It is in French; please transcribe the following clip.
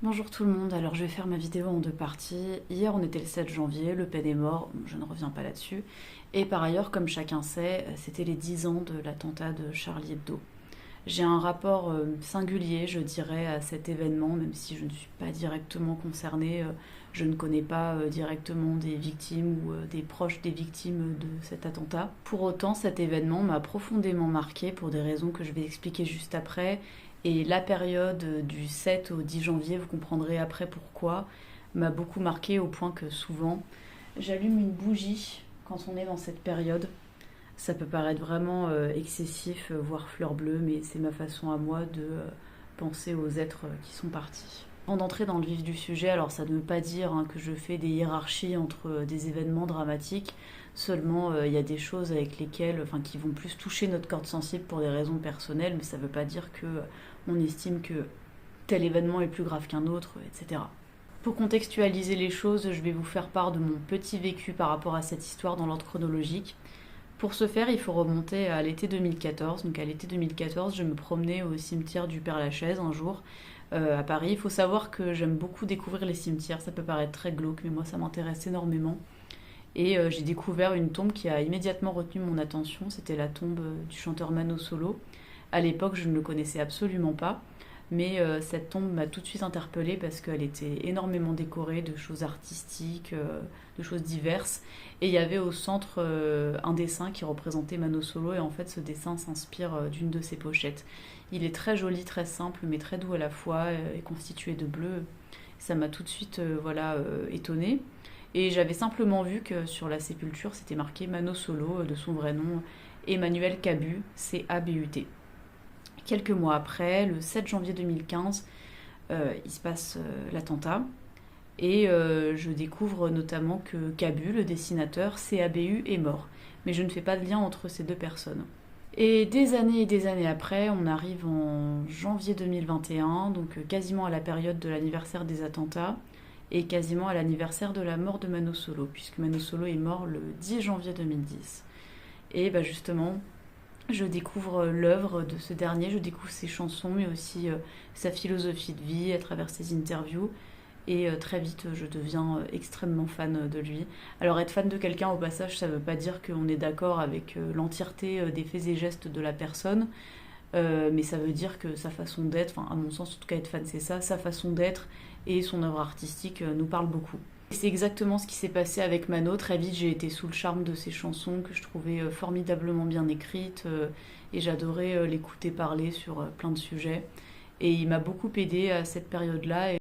Bonjour tout le monde, alors je vais faire ma vidéo en deux parties. Hier on était le 7 janvier, Le Pen est mort, je ne reviens pas là-dessus. Et par ailleurs, comme chacun sait, c'était les 10 ans de l'attentat de Charlie Hebdo. J'ai un rapport singulier, je dirais, à cet événement, même si je ne suis pas directement concernée. Je ne connais pas directement des victimes ou des proches des victimes de cet attentat. Pour autant, cet événement m'a profondément marquée pour des raisons que je vais expliquer juste après. Et la période du 7 au 10 janvier, vous comprendrez après pourquoi, m'a beaucoup marquée au point que souvent, j'allume une bougie quand on est dans cette période. Ça peut paraître vraiment excessif, voire fleur bleue, mais c'est ma façon à moi de penser aux êtres qui sont partis. Avant d'entrer dans le vif du sujet, alors ça ne veut pas dire que je fais des hiérarchies entre des événements dramatiques, seulement il y a des choses avec lesquelles, qui vont plus toucher notre corde sensible pour des raisons personnelles, mais ça ne veut pas dire que on estime que tel événement est plus grave qu'un autre, etc. Pour contextualiser les choses, je vais vous faire part de mon petit vécu par rapport à cette histoire dans l'ordre chronologique. Pour ce faire, il faut remonter à l'été 2014. Donc à l'été 2014, je me promenais au cimetière du Père-Lachaise un jour à Paris. Il faut savoir que j'aime beaucoup découvrir les cimetières. Ça peut paraître très glauque, mais moi ça m'intéresse énormément. Et j'ai découvert une tombe qui a immédiatement retenu mon attention. C'était la tombe du chanteur Mano Solo. À l'époque, je ne le connaissais absolument pas. Mais cette tombe m'a tout de suite interpellée parce qu'elle était énormément décorée de choses artistiques, de choses diverses. Et il y avait au centre un dessin qui représentait Mano Solo. Et en fait, ce dessin s'inspire d'une de ses pochettes. Il est très joli, très simple, mais très doux à la fois, et constitué de bleu. Ça m'a tout de suite étonnée. Et j'avais simplement vu que sur la sépulture, c'était marqué Mano Solo, de son vrai nom, Emmanuel Cabu, C-A-B-U-T. Quelques mois après, le 7 janvier 2015, il se passe l'attentat. Et je découvre notamment que Cabu, le dessinateur, CABU, est mort. Mais je ne fais pas de lien entre ces deux personnes. Et des années après, on arrive en janvier 2021, donc quasiment à la période de l'anniversaire des attentats, et quasiment à l'anniversaire de la mort de Mano Solo, puisque Mano Solo est mort le 10 janvier 2010. Et bah justement, je découvre l'œuvre de ce dernier, je découvre ses chansons, mais aussi sa philosophie de vie à travers ses interviews. Et très vite, je deviens extrêmement fan de lui. Alors être fan de quelqu'un au passage, ça ne veut pas dire qu'on est d'accord avec l'entièreté des faits et gestes de la personne, mais ça veut dire que sa façon d'être, enfin à mon sens en tout cas être fan c'est ça, sa façon d'être et son œuvre artistique nous parlent beaucoup. C'est exactement ce qui s'est passé avec Mano. Très vite, j'ai été sous le charme de ses chansons que je trouvais formidablement bien écrites et j'adorais l'écouter parler sur plein de sujets. Et il m'a beaucoup aidé à cette période-là.